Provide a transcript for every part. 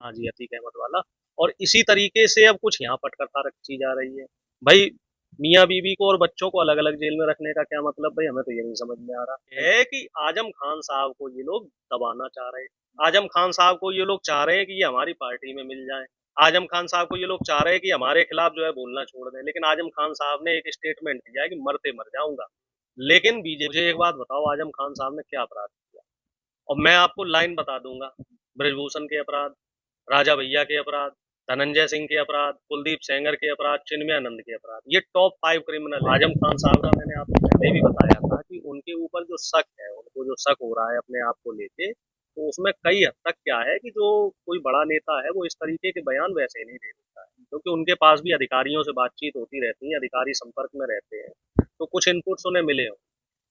हाँ जी, अतीक अहमद वाला। और इसी तरीके से अब कुछ यहाँ पटकथा रखी जा रही है। भाई मियाँ बीवी को और बच्चों को अलग अलग जेल में रखने का क्या मतलब? भाई हमें तो ये नहीं समझ में आ रहा है कि आजम खान साहब को ये लोग दबाना चाह रहे हैं। आजम खान साहब को ये लोग चाह रहे हैं कि ये हमारी पार्टी में मिल जाए। आजम खान साहब को ये लोग चाह रहे हैं कि हमारे खिलाफ जो है बोलना छोड़ दें। लेकिन आजम खान साहब ने एक स्टेटमेंट दिया है कि मरते मर जाऊंगा। लेकिन बीजेपी, मुझे एक बात बताओ, आजम खान साहब ने क्या अपराध किया? और मैं आपको लाइन बता दूंगा। ब्रजभूषण के अपराध, राजा भैया के अपराध, धनंजय सिंह के अपराध, कुलदीप सेंगर के अपराध, चिन्मयानंद के अपराध, ये टॉप 5 क्रिमिनल है। आजम खान साहब का मैंने आपको पहले भी बताया था कि उनके ऊपर जो शक है, उनको जो शक हो रहा है अपने आप को लेके, तो उसमें कई हद तक क्या है कि जो कोई बड़ा नेता है वो इस तरीके के बयान वैसे नहीं दे सकता है, क्योंकि उनके पास भी अधिकारियों से बातचीत होती रहती है, अधिकारी संपर्क में रहते हैं, तो कुछ इनपुट्स उन्हें मिले हों।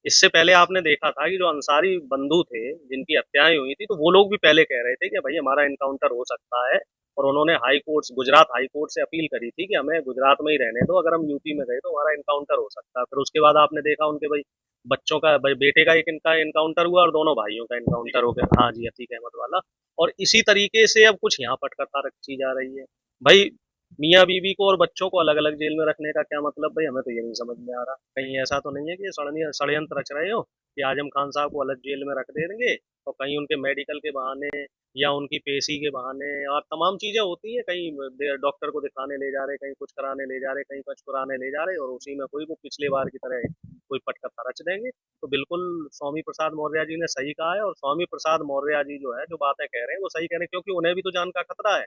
इससे पहले आपने देखा था कि जो अंसारी बंधु थे जिनकी हत्याएं हुई थी, तो वो लोग भी पहले कह रहे थे कि भाई हमारा इनकाउंटर हो सकता है। और उन्होंने high court, Gujarat high court से अपील करी थी कि हमें गुजरात में ही रहने दो, अगर हम यूपी में गए तो हमारा इनकाउंटर हो सकता है। फिर उसके बाद आपने देखा उनके भाई बच्चों का, भाई बेटे का एक इनका इनकाउंटर हुआ और दोनों भाइयों का इनकाउंटर हो गया। हाँ जी, अतीक अहमद वाला। और इसी तरीके से अब कुछ यहाँ पटकथा रखी जा रही है। भाई मियाँ बीवी को और बच्चों को अलग अलग जेल में रखने का क्या मतलब? भाई हमें तो ये नहीं समझ में आ रहा। कहीं ऐसा तो नहीं है कि ये षड्यंत्र रच रहे हो कि आजम खान साहब को अलग जेल में रख देंगे और कहीं उनके मेडिकल के बहाने या उनकी पेशी के बहाने और तमाम चीजें होती हैं, कहीं डॉक्टर को दिखाने ले जा रहे, कहीं कुछ कराने ले जा रहे, कहीं कुछ कराने ले जा रहे, और उसी में कोई वो पिछले बार की तरह कोई पटकथा रच देंगे। तो बिल्कुल स्वामी प्रसाद मौर्य जी ने सही कहा है, और स्वामी प्रसाद मौर्य जी जो है जो बातें कह रहे हैं वो सही कह रहे हैं, क्योंकि उन्हें भी तो जान का खतरा है।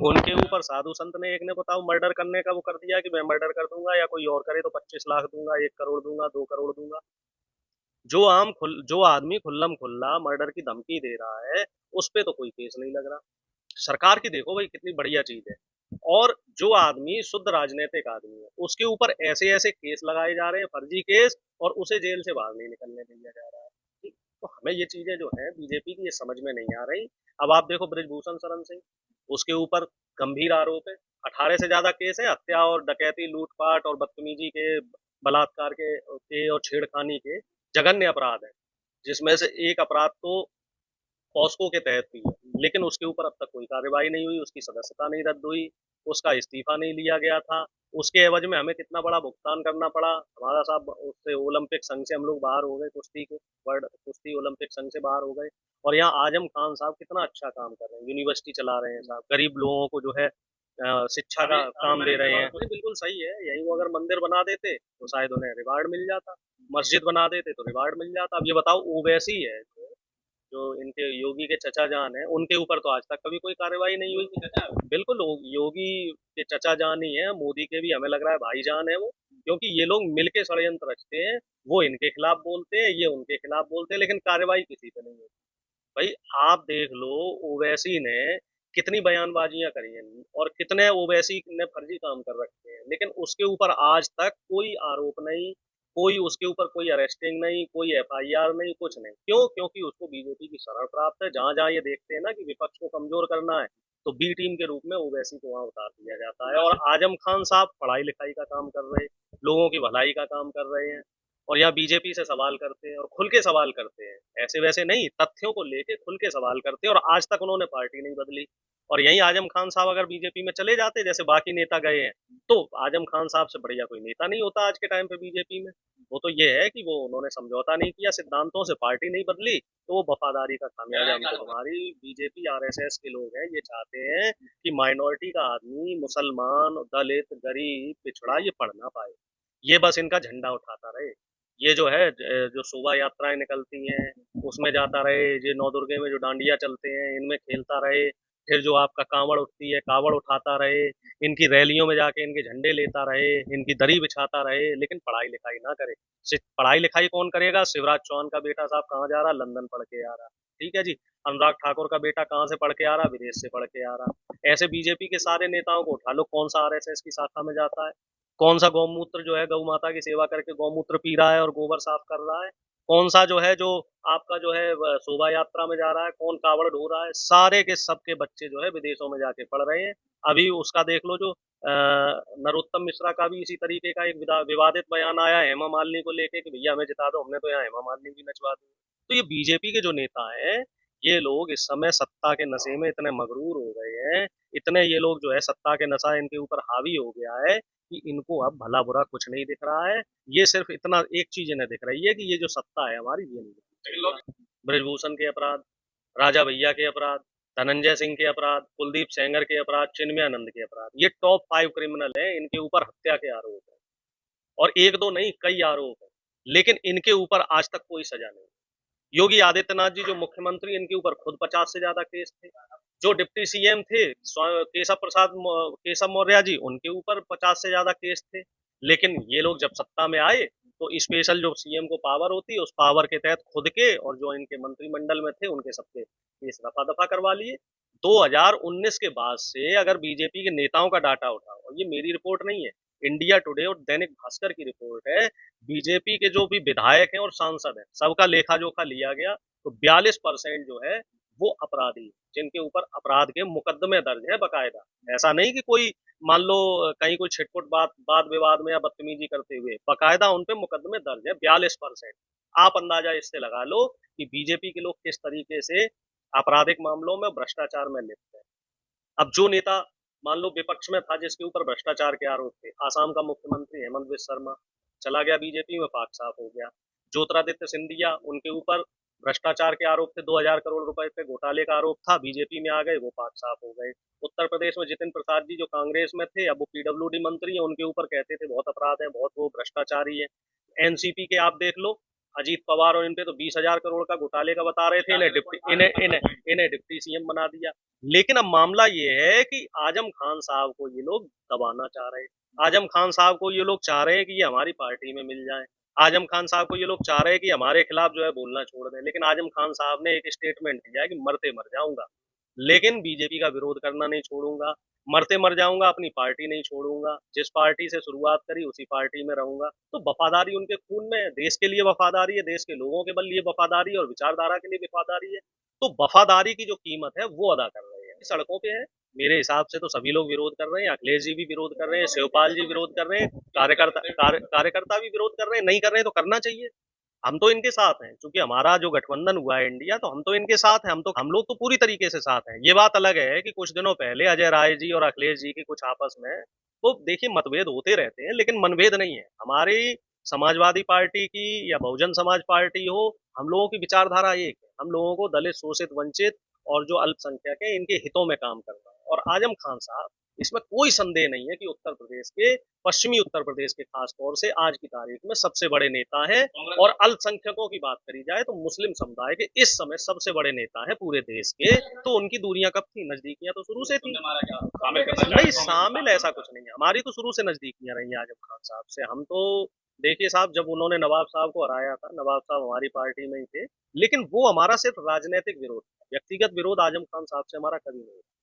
उनके ऊपर साधु संत ने, एक ने बताओ मर्डर करने का वो कर दिया कि मैं मर्डर कर दूंगा, या कोई और करे तो 25 लाख दूंगा, 1 करोड़ दूंगा, 2 करोड़ दूंगा। जो आदमी खुल्लम खुल्ला मर्डर की धमकी दे रहा है, उस पे तो कोई केस नहीं लग रहा। सरकार की देखो भाई कितनी बढ़िया चीज है। और जो आदमी शुद्ध राजनीतिक आदमी है उसके ऊपर ऐसे ऐसे केस लगाए जा रहे हैं, फर्जी केस, और उसे जेल से बाहर नहीं निकलने दिया जा रहा है। ठीक? तो हमें ये चीजें जो है बीजेपी की, ये समझ में नहीं आ रही। अब आप देखो ब्रिजभूषण शरण सिंह, उसके ऊपर गंभीर आरोप है, 18 से ज्यादा केस है, हत्या और डकैती, लूटपाट और बदतमीजी के, बलात्कार के और छेड़खानी के जघन्य अपराध है, जिसमें से एक अपराध तो पॉस्को के तहत हुई है। लेकिन उसके ऊपर अब तक कोई कार्रवाई नहीं हुई, उसकी सदस्यता नहीं रद्द हुई, उसका इस्तीफा नहीं लिया गया था। उसके एवज में हमें कितना बड़ा भुगतान करना पड़ा। हमारा साहब उससे ओलंपिक संघ से हम लोग बाहर हो गए, कुश्ती के, वर्ल्ड कुश्ती ओलंपिक संघ से बाहर हो गए। और यहाँ आजम खान साहब कितना अच्छा काम कर रहे हैं, यूनिवर्सिटी चला रहे हैं साहब, गरीब लोगों को जो है शिक्षा का काम दे रहे हैं। नहीं, बिल्कुल सही है। यही वो अगर मंदिर बना देते तो शायद उन्हें रिवार्ड मिल जाता, मस्जिद बना देते तो रिवार्ड मिल जाता। अब ये बताओ, ओवैसी है जो इनके योगी के चचा जान है, उनके ऊपर तो आज तक कभी कोई कार्रवाई नहीं हुई। बिल्कुल योगी के चचा जान ही है, मोदी के भी हमें लग रहा है भाईजान है वो, क्योंकि ये लोग मिलके षड्यंत्र रचते हैं। वो इनके खिलाफ बोलते हैं, ये उनके खिलाफ बोलते हैं, लेकिन कार्रवाई किसी पे नहीं होती। भाई आप देख लो, ओवैसी ने कितनी बयानबाजियां करी हैं, और कितने ओवैसी ने फर्जी काम कर रखे हैं, लेकिन उसके ऊपर आज तक कोई आरोप नहीं, कोई उसके ऊपर कोई अरेस्टिंग नहीं, कोई एफआईआर नहीं, कुछ नहीं। क्यों? क्योंकि उसको बीजेपी की शरण प्राप्त है। जहां जहां ये देखते हैं ना कि विपक्ष को कमजोर करना है, तो बी टीम के रूप में ओवैसी को वहां उतार दिया जाता है। और आजम खान साहब पढ़ाई लिखाई का काम कर रहे हैं, लोगों की भलाई का काम कर रहे हैं, और यहाँ बीजेपी से सवाल करते हैं और खुल के सवाल करते हैं, ऐसे वैसे नहीं, तथ्यों को लेके खुल के सवाल करते हैं। और आज तक उन्होंने पार्टी नहीं बदली। और यही आजम खान साहब अगर बीजेपी में चले जाते जैसे बाकी नेता गए हैं, तो आजम खान साहब से बढ़िया कोई नेता नहीं होता आज के टाइम पे बीजेपी में। वो तो ये है कि वो उन्होंने समझौता नहीं किया, सिद्धांतों से पार्टी नहीं बदली, तो वो वफादारी का खामियाजा हमको। हमारी बीजेपी आरएसएस के लोग हैं, ये चाहते हैं कि माइनॉरिटी का आदमी, मुसलमान, दलित, गरीब, पिछड़ा, ये पढ़ ना पाए, ये बस इनका झंडा उठाता रहे। ये जो है जो शोभा यात्राएं निकलती हैं उसमें जाता रहे, ये नौ दुर्गे में जो डांडिया चलते हैं इनमें खेलता रहे, फिर जो आपका कांवड़ उठती है कावड़ उठाता रहे, इनकी रैलियों में जाके इनके झंडे लेता रहे, इनकी दरी बिछाता रहे, लेकिन पढ़ाई लिखाई ना करे। पढ़ाई लिखाई कौन करेगा? शिवराज चौहान का बेटा साहब कहाँ जा रहा? लंदन पढ़ के आ रहा। ठीक है जी। अनुराग ठाकुर का बेटा कहाँ से पढ़ के आ रहा? विदेश से पढ़ के आ रहा। ऐसे बीजेपी के सारे नेताओं को उठा लो, कौन सा आरएसएस की शाखा में जाता है? कौन सा गौमूत्र जो है गौ माता की सेवा करके गौमूत्र पी रहा है और गोबर साफ कर रहा है? कौन सा जो है, जो आपका जो है शोभा यात्रा में जा रहा है? कौन कावड़ ढो रहा है? सारे के सबके बच्चे जो है विदेशों में जाके पढ़ रहे हैं। अभी उसका देख लो, जो नरोत्तम मिश्रा का भी इसी तरीके का एक विवादित बयान आया है हेमा मालिनी को लेके कि भैया हमें जिता दो, हमने तो यहाँ हेमा मालिनी भी नचवा दी। तो ये बीजेपी के जो नेता हैं, ये लोग इस समय सत्ता के नशे में इतने मगरूर हो गए हैं, इतने ये लोग जो है सत्ता के नशा इनके ऊपर हावी हो गया है कि इनको अब भला बुरा कुछ नहीं दिख रहा है। ये सिर्फ इतना एक चीज इन्हें दिख रही है कि ये जो सत्ता है हमारी ये नहीं दिख रही। ब्रजभूषण के अपराध, राजा भैया के अपराध, धनंजय सिंह के अपराध, कुलदीप सेंगर के अपराध, चिन्मयानंद के अपराध, ये टॉप 5 क्रिमिनल हैं। इनके ऊपर हत्या के आरोप है और एक दो नहीं कई आरोप है, लेकिन इनके ऊपर आज तक कोई सजा नहीं। योगी आदित्यनाथ जी जो मुख्यमंत्री, इनके ऊपर खुद 50 से ज्यादा केस थे। जो डिप्टी सीएम थे केशव मौर्य जी, उनके ऊपर 50 से ज्यादा केस थे। लेकिन ये लोग जब सत्ता में आए तो स्पेशल जो सीएम को पावर होती है उस पावर के तहत खुद के और जो इनके मंत्रिमंडल में थे उनके सबके केस रफा दफा करवा लिए। 2019 के बाद से अगर बीजेपी के नेताओं का डाटा उठाओ, और ये मेरी रिपोर्ट नहीं है, इंडिया टुडे और दैनिक भास्कर की रिपोर्ट है, बीजेपी के जो भी विधायक हैं और सांसद हैं सबका लेखा जोखा लिया गया तो 42% जो है वो अपराधी, जिनके ऊपर अपराध के मुकदमे दर्ज है बकायदा। ऐसा नहीं कि कोई मान लो कहीं कोई छिटपुट बात वाद विवाद में या बदतमीजी करते हुए, बकायदा उन पे मुकदमे दर्ज है 42%। आप अंदाजा इससे लगा लो कि बीजेपी के लोग किस तरीके से आपराधिक मामलों में भ्रष्टाचार में लिप्त है। अब जो नेता मान लो विपक्ष में था जिसके ऊपर भ्रष्टाचार के आरोप थे, आसाम का मुख्यमंत्री हेमंत बिस्वा शर्मा चला गया बीजेपी में, पाक साफ हो गया। ज्योतिरादित्य सिंधिया, उनके ऊपर भ्रष्टाचार के आरोप थे, 2000 करोड़ रुपए के घोटाले का आरोप था, बीजेपी में आ गए, वो पाक साफ हो गए। उत्तर प्रदेश में जितिन प्रसाद जी जो कांग्रेस में थे, अब वो पीडब्ल्यूडी मंत्री है, उनके ऊपर कहते थे बहुत अपराध है, बहुत वो भ्रष्टाचारी है। एनसीपी के आप देख लो, अजीत पवार और इन पे तो 20,000 करोड़ का घोटाले का बता रहे थे, इन्हें डिप्टी सीएम बना दिया। लेकिन अब मामला ये है कि आजम खान साहब को ये लोग दबाना चाह रहे हैं। आजम खान साहब को ये लोग चाह रहे हैं कि ये हमारी पार्टी में मिल जाए। आजम खान साहब को ये लोग चाह रहे हैं कि हमारे खिलाफ जो है बोलना छोड़ दें। लेकिन आजम खान साहब ने एक स्टेटमेंट दिया है कि मरते मर जाऊंगा, लेकिन बीजेपी का विरोध करना नहीं छोड़ूंगा। मरते मर जाऊंगा, अपनी पार्टी नहीं छोड़ूंगा, जिस पार्टी से शुरुआत करी उसी पार्टी में रहूंगा। तो वफादारी उनके खून में है, देश के लिए वफादारी है, देश के लोगों के बल लिए वफादारी है और विचारधारा के लिए वफादारी है। तो वफादारी की जो कीमत है वो अदा कर रहे हैं, सड़कों पे है। मेरे हिसाब से तो सभी लोग विरोध कर रहे हैं, अखिलेश जी भी विरोध कर रहे हैं, शिवपाल जी विरोध कर रहे हैं, कार्यकर्ता भी विरोध कर रहे हैं। नहीं कर रहे हैं तो करना चाहिए। हम तो इनके साथ हैं, क्योंकि हमारा जो गठबंधन हुआ है इंडिया, तो हम तो इनके साथ हैं। हम लोग तो पूरी तरीके से साथ हैं। ये बात अलग है कि कुछ दिनों पहले अजय राय जी और अखिलेश जी के कुछ आपस में तो देखिए मतभेद होते रहते हैं, लेकिन मनभेद नहीं है। हमारी समाजवादी पार्टी की या बहुजन समाज पार्टी हो, हम लोगों की विचारधारा एक है। हम लोगों को दलित, शोषित, वंचित और जो अल्पसंख्यक है इनके हितों में काम करना है। और आजम खान साहब, इसमें कोई संदेह नहीं है कि उत्तर प्रदेश के, पश्चिमी उत्तर प्रदेश के खास तौर से आज की तारीख में सबसे बड़े नेता हैं। और अल्पसंख्यकों की बात करी जाए तो मुस्लिम समुदाय के इस समय सबसे बड़े नेता हैं पूरे देश के। तो उनकी दूरियां कब थी? नजदीकियां तो शुरू से थी। नहीं, शामिल ऐसा कुछ नहीं है, हमारी तो शुरू से नजदीकियां रही हैं आजम खान साहब से। हम तो देखिए साहब, जब उन्होंने नवाब साहब को हराया था, नवाब साहब हमारी पार्टी में ही थे, लेकिन वो हमारा सिर्फ राजनीतिक विरोध था, व्यक्तिगत विरोध आजम खान साहब से हमारा कभी नहीं था।